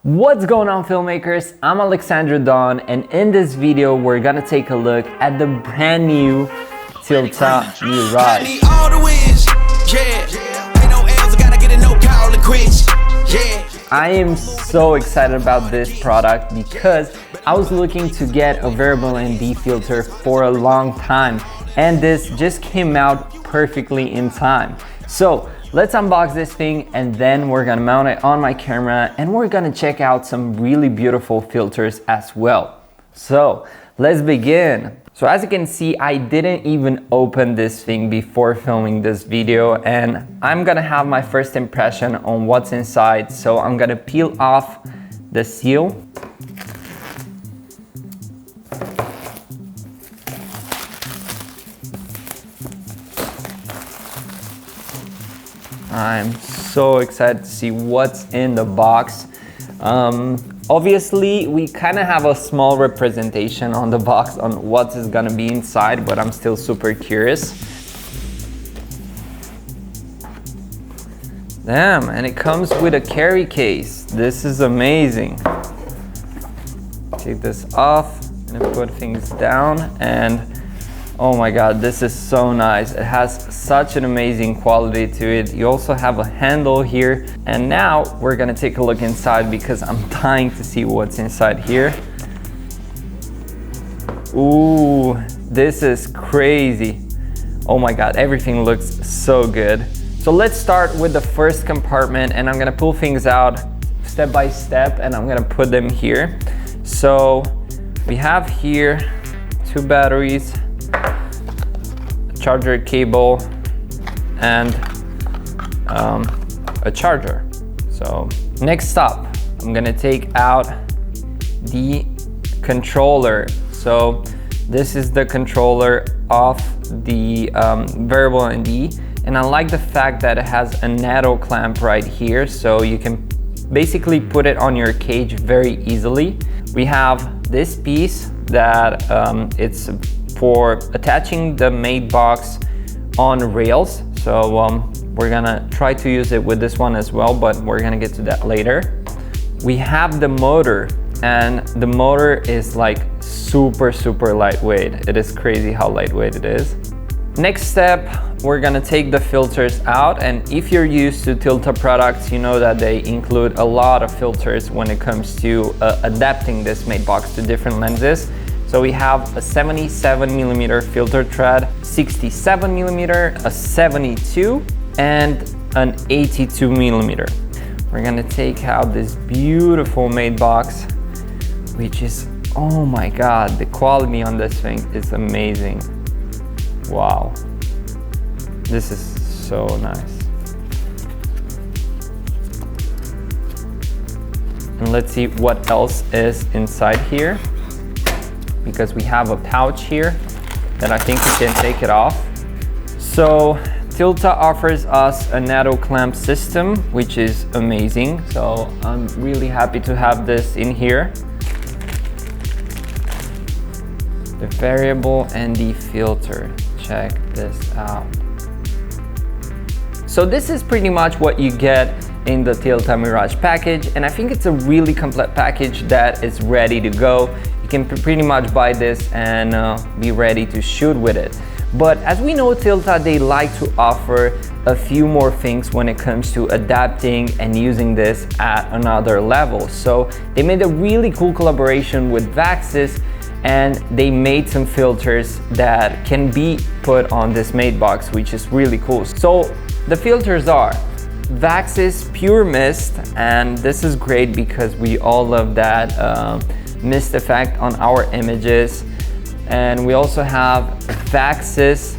What's going on, filmmakers? I'm Alexandru and in this video we're gonna take a look at the brand new Tilta Mirage. I am so excited about this product because I was looking to get a variable ND filter for a long time, and this just came out perfectly in time. So let's unbox this thing and then we're gonna mount it on my camera and we're gonna check out some really beautiful filters as well. So let's begin. So as you can see, I didn't even open this thing before filming this video, and I'm gonna have my first impression on what's inside. So I'm gonna peel off the seal. I'm so excited to see what's in the box. Obviously, we kind of have a small representation on the box on what is gonna be inside, but I'm still super curious. Damn, and it comes with a carry case. This is amazing. Take this off and put things down, and oh my god, this is so nice. It has such an amazing quality to it. You also have a handle here. And now we're gonna take a look inside because I'm dying to see what's inside here. Ooh, this is crazy. Oh my god, everything looks so good. So let's start with the first compartment, and I'm gonna pull things out step by step and I'm gonna put them here. So we have here 2 batteries, charger cable, and a charger. So next up, I'm gonna take out the controller. So this is the controller of the variable ND, and I like the fact that it has a NATO clamp right here, so you can basically put it on your cage very easily. We have this piece that it's for attaching the Mattebox on rails. So we're gonna try to use it with this one as well, but we're gonna get to that later. We have the motor, and the motor is like super lightweight. It is crazy how lightweight it is. Next step, we're gonna take the filters out, and if you're used to Tilta products, you know that they include a lot of filters when it comes to adapting this Mattebox to different lenses. So we have a 77mm filter thread, 67mm, a 72, and an 82mm. We're gonna take out this beautiful Mattebox, which is, oh my god, the quality on this thing is amazing. Wow, this is so nice. And let's see what else is inside here, because we have a pouch here that I think we can take it off. So Tilta offers us a NATO clamp system, which is amazing. So I'm really happy to have this in here. The variable ND filter, check this out. So this is pretty much what you get in the Tilta Mirage package, and I think it's a really complete package that is ready to go. You can pretty much buy this and be ready to shoot with it. But as we know, Tilta, they like to offer a few more things when it comes to adapting and using this at another level. So they made a really cool collaboration with Vaxxis, and they made some filters that can be put on this Mattebox, which is really cool. So the filters are Vaxxis Pure Mist, and this is great because we all love that mist effect on our images. And we also have Vaxxis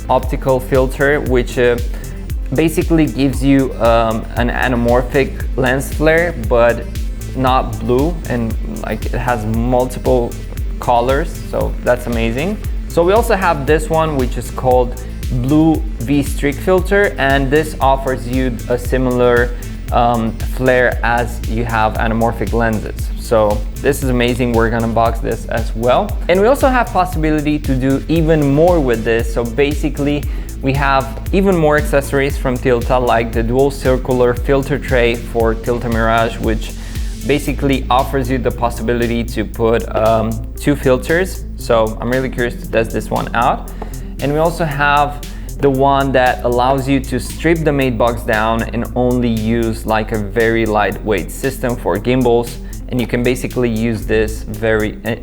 optical filter, which basically gives you an anamorphic lens flare, but not blue, and like it has multiple colors, so that's amazing. So we also have this one, which is called Blue V-Streak filter, and this offers you a similar flare as you have anamorphic lenses. So this is amazing. We're gonna box this as well. And we also have possibility to do even more with this. So basically we have even more accessories from Tilta, like the dual circular filter tray for Tilta Mirage, which basically offers you the possibility to put 2 filters. So I'm really curious to test this one out. And we also have the one that allows you to strip the Mattebox down and only use like a very lightweight system for gimbals. And you can basically use this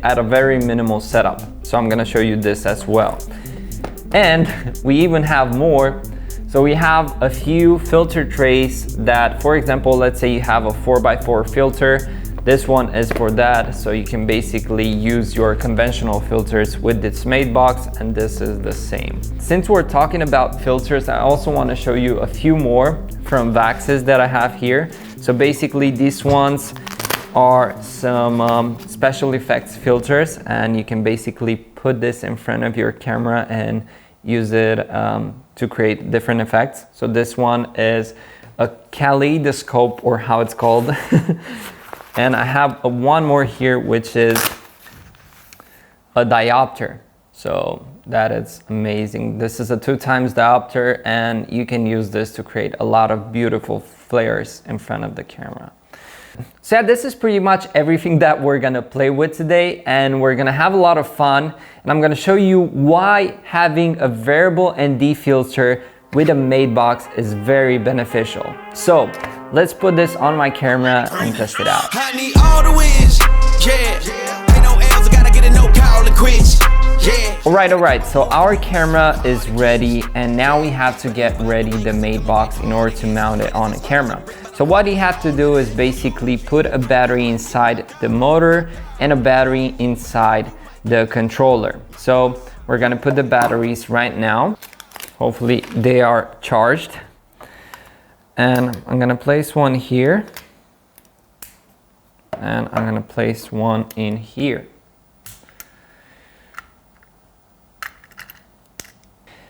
at a very minimal setup. So I'm gonna show you this as well. And we even have more. So we have a few filter trays that, for example, let's say you have a 4x4 filter. This one is for that. So you can basically use your conventional filters with this Mattebox, and this is the same. Since we're talking about filters, I also want to show you a few more from Vaxxis that I have here. So basically these ones are some special effects filters, and you can basically put this in front of your camera and use it to create different effects. So this one is a kaleidoscope, or how it's called. And I have one more here, which is a diopter. So that is amazing. This is a 2x diopter, and you can use this to create a lot of beautiful flares in front of the camera. So yeah, this is pretty much everything that we're gonna play with today, and we're gonna have a lot of fun. And I'm gonna show you why having a variable ND filter with a Mattebox is very beneficial. So let's put this on my camera and test it out. I need all the wins, yeah. Ain't no L's, I gotta get a no call and quits, yeah. All right, so our camera is ready, and now we have to get ready the Mattebox in order to mount it on a camera. So what you have to do is basically put a battery inside the motor and a battery inside the controller. So we're gonna put the batteries right now. Hopefully they are charged. And I'm gonna place one here. And I'm gonna place one in here.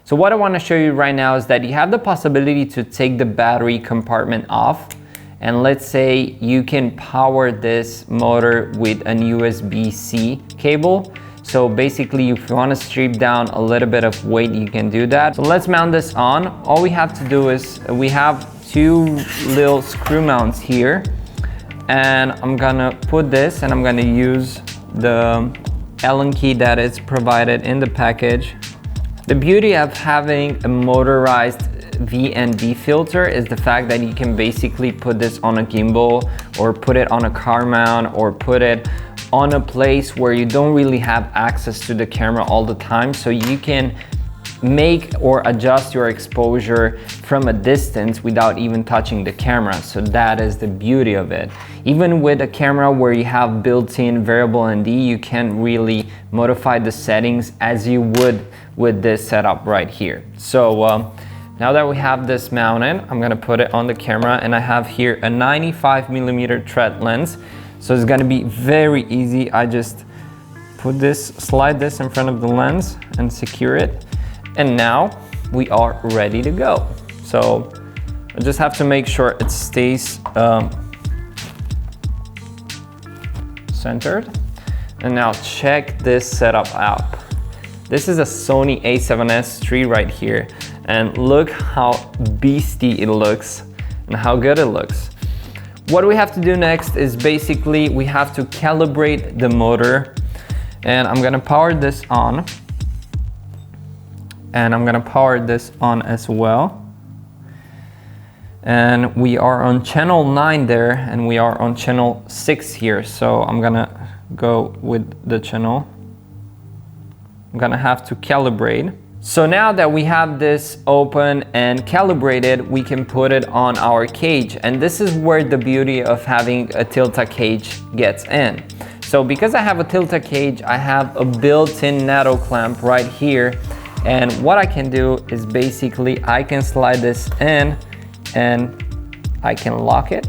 So what I want to show you right now is that you have the possibility to take the battery compartment off, and let's say you can power this motor with an USB-C cable. So basically, if you want to strip down a little bit of weight, you can do that. So let's mount this on. All we have to do is we have 2 little screw mounts here, and I'm gonna put this, and I'm gonna use the Allen key that is provided in the package. The beauty of having a motorized VND filter is the fact that you can basically put this on a gimbal, or put it on a car mount, or put it on a place where you don't really have access to the camera all the time. So you can make or adjust your exposure from a distance without even touching the camera. So that is the beauty of it. Even with a camera where you have built-in variable ND, you can really modify the settings as you would with this setup right here. So now that we have this mounted, I'm gonna put it on the camera, and I have here a 95mm thread lens. So it's gonna be very easy. I just slide this in front of the lens and secure it. And now we are ready to go. So I just have to make sure it stays centered. And now check this setup out. This is a Sony a7S III right here. And look how beastie it looks and how good it looks. What we have to do next is basically we have to calibrate the motor. And I'm gonna power this on. And I'm gonna power this on as well. And we are on channel 9 there, and we are on channel 6 here. So I'm gonna go with the channel. I'm gonna have to calibrate. So now that we have this open and calibrated, we can put it on our cage. And this is where the beauty of having a Tilta cage gets in. So because I have a Tilta cage, I have a built-in NATO clamp right here. And what I can do is basically I can slide this in and I can lock it.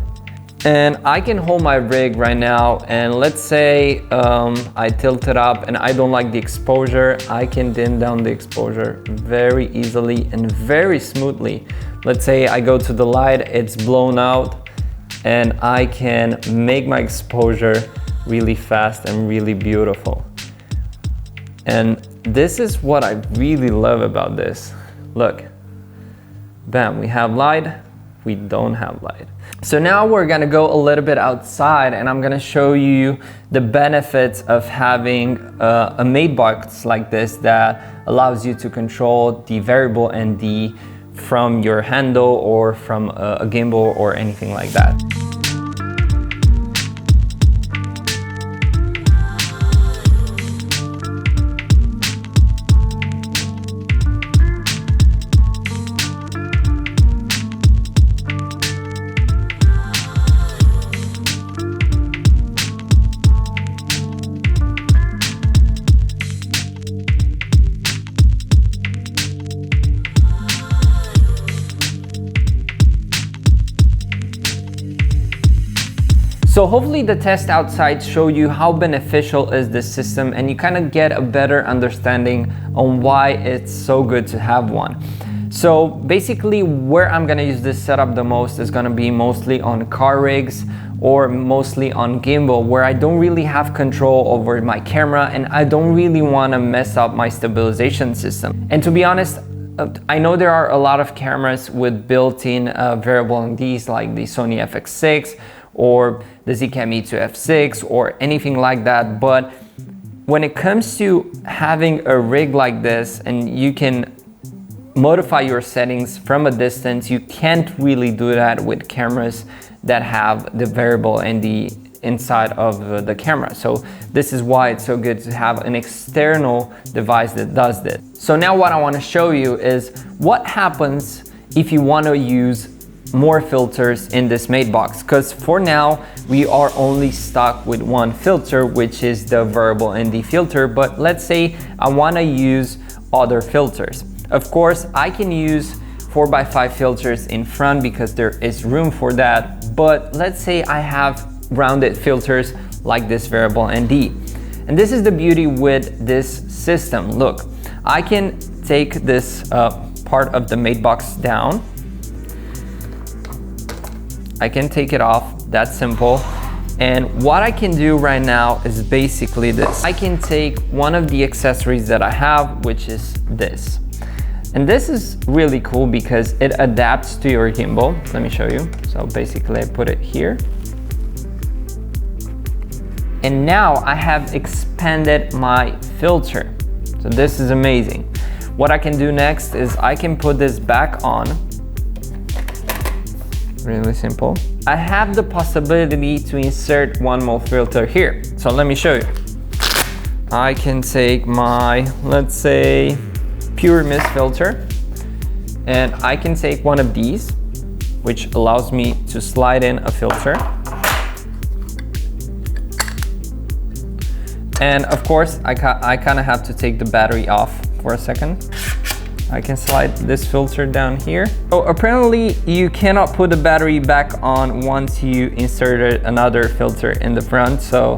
And I can hold my rig right now, and let's say I tilt it up and I don't like the exposure, I can dim down the exposure very easily and very smoothly. Let's say I go to the light, it's blown out, and I can make my exposure really fast and really beautiful. And this is what I really love about this. Look, bam, we have light, we don't have light. So now we're gonna go a little bit outside and I'm gonna show you the benefits of having a Mattebox like this that allows you to control the variable ND from your handle or from a gimbal or anything like that. So hopefully the test outside showed you how beneficial is this system and you kind of get a better understanding on why it's so good to have one. So basically where I'm gonna use this setup the most is gonna be mostly on car rigs or mostly on gimbal, where I don't really have control over my camera and I don't really wanna mess up my stabilization system. And to be honest, I know there are a lot of cameras with built-in variable NDs like the Sony FX6 or the Zcam E2F6 or anything like that, but when it comes to having a rig like this and you can modify your settings from a distance, you can't really do that with cameras that have the variable ND inside of the camera. So this is why it's so good to have an external device that does this. So now what I want to show you is what happens if you want to use more filters in this Mattebox, because for now we are only stuck with one filter, which is the variable ND filter. But let's say I want to use other filters. Of course I can use 4x5 filters in front because there is room for that, but let's say I have rounded filters like this variable ND. And this is the beauty with this system. Look, I can take this part of the Mattebox down, I can take it off, that's simple. And what I can do right now is basically this. I can take one of the accessories that I have, which is this. And this is really cool because it adapts to your gimbal. Let me show you. So basically I put it here. And now I have expanded my filter. So this is amazing. What I can do next is I can put this back on. Really simple. I have the possibility to insert one more filter here. So let me show you. I can take my, let's say, pure mist filter, and I can take one of these, which allows me to slide in a filter. And of course, I kind of have to take the battery off for a second. I can slide this filter down here. So apparently you cannot put the battery back on once you inserted another filter in the front. So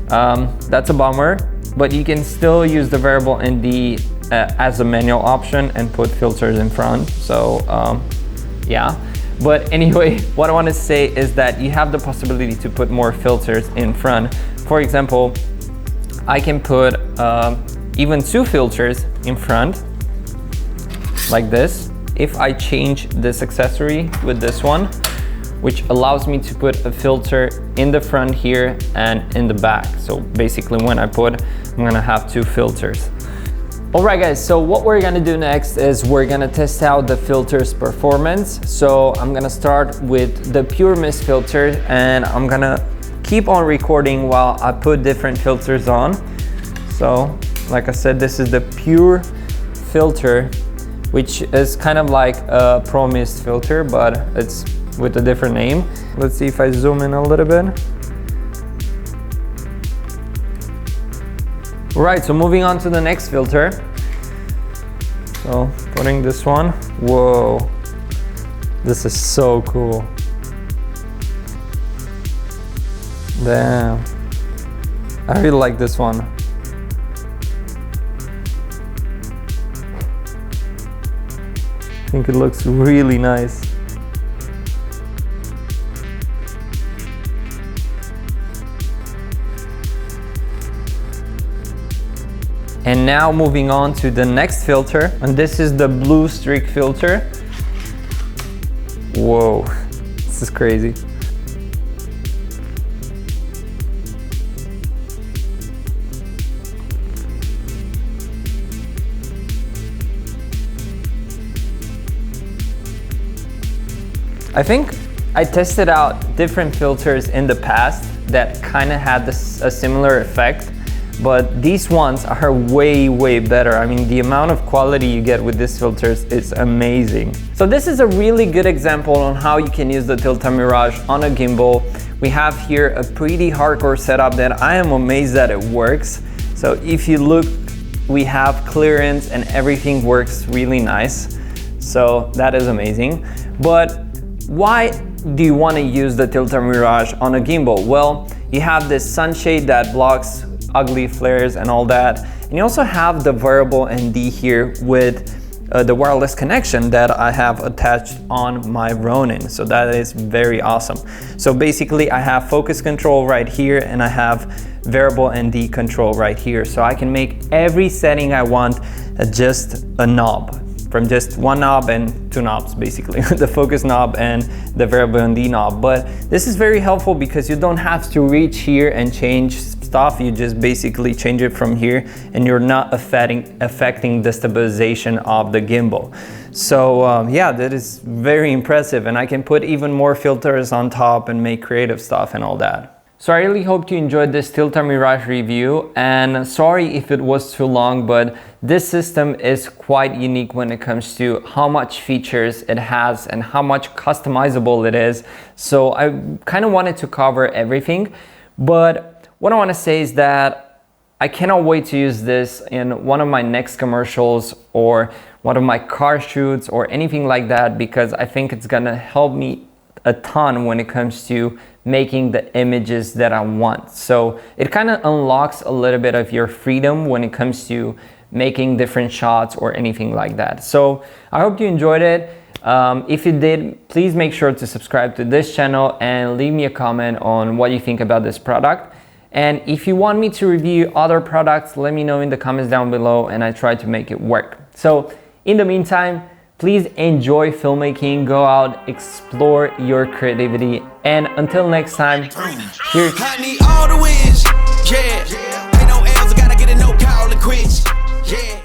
that's a bummer, but you can still use the variable ND as a manual option and put filters in front. So yeah, but anyway, what I want to say is that you have the possibility to put more filters in front. For example, I can put even 2 filters in front like this. If I change this accessory with this one, which allows me to put a filter in the front here and in the back. So basically when I put, I'm gonna have 2 filters. All right guys, so what we're gonna do next is we're gonna test out the filter's performance. So I'm gonna start with the pure mist filter and I'm gonna keep on recording while I put different filters on. So like I said, this is the pure filter, which is kind of like a Pro Mist filter, but it's with a different name. Let's see if I zoom in a little bit. All right, so moving on to the next filter. So putting this one, whoa, this is so cool. Damn, I really like this one. I think it looks really nice. And now moving on to the next filter, and this is the blue streak filter. Whoa, this is crazy. I think I tested out different filters in the past that kind of had a similar effect, but these ones are way better. I mean, the amount of quality you get with these filters is amazing. So this is a really good example on how you can use the Tilta Mirage on a gimbal. We have here a pretty hardcore setup that I am amazed that it works. So if you look, we have clearance and everything works really nice. So that is amazing. But why do you want to use the Tilta Mirage on a gimbal? Well, you have this sunshade that blocks ugly flares and all that. And you also have the variable ND here with the wireless connection that I have attached on my Ronin. So that is very awesome. So basically I have focus control right here and I have variable ND control right here. So I can make every setting I want just a knob. From just one knob and two knobs, basically, the focus knob and the variable ND knob. But this is very helpful because you don't have to reach here and change stuff. You just basically change it from here and you're not affecting the stabilization of the gimbal. So yeah, that is very impressive, and I can put even more filters on top and make creative stuff and all that. So I really hope you enjoyed this Tilta Mirage review, and sorry if it was too long, but this system is quite unique when it comes to how much features it has and how much customizable it is. So I kind of wanted to cover everything, but what I want to say is that I cannot wait to use this in one of my next commercials or one of my car shoots or anything like that, because I think it's gonna help me a ton when it comes to making the images that I want. So it kind of unlocks a little bit of your freedom when it comes to making different shots or anything like that. So I hope you enjoyed it. If you did, please make sure to subscribe to this channel and leave me a comment on what you think about this product. And if you want me to review other products, let me know in the comments down below and I try to make it work. So in the meantime, please enjoy filmmaking, go out, explore your creativity, and until next time, cheers. I need all the wins, yeah. Ain't no L's, I gotta get a no call and quits, yeah.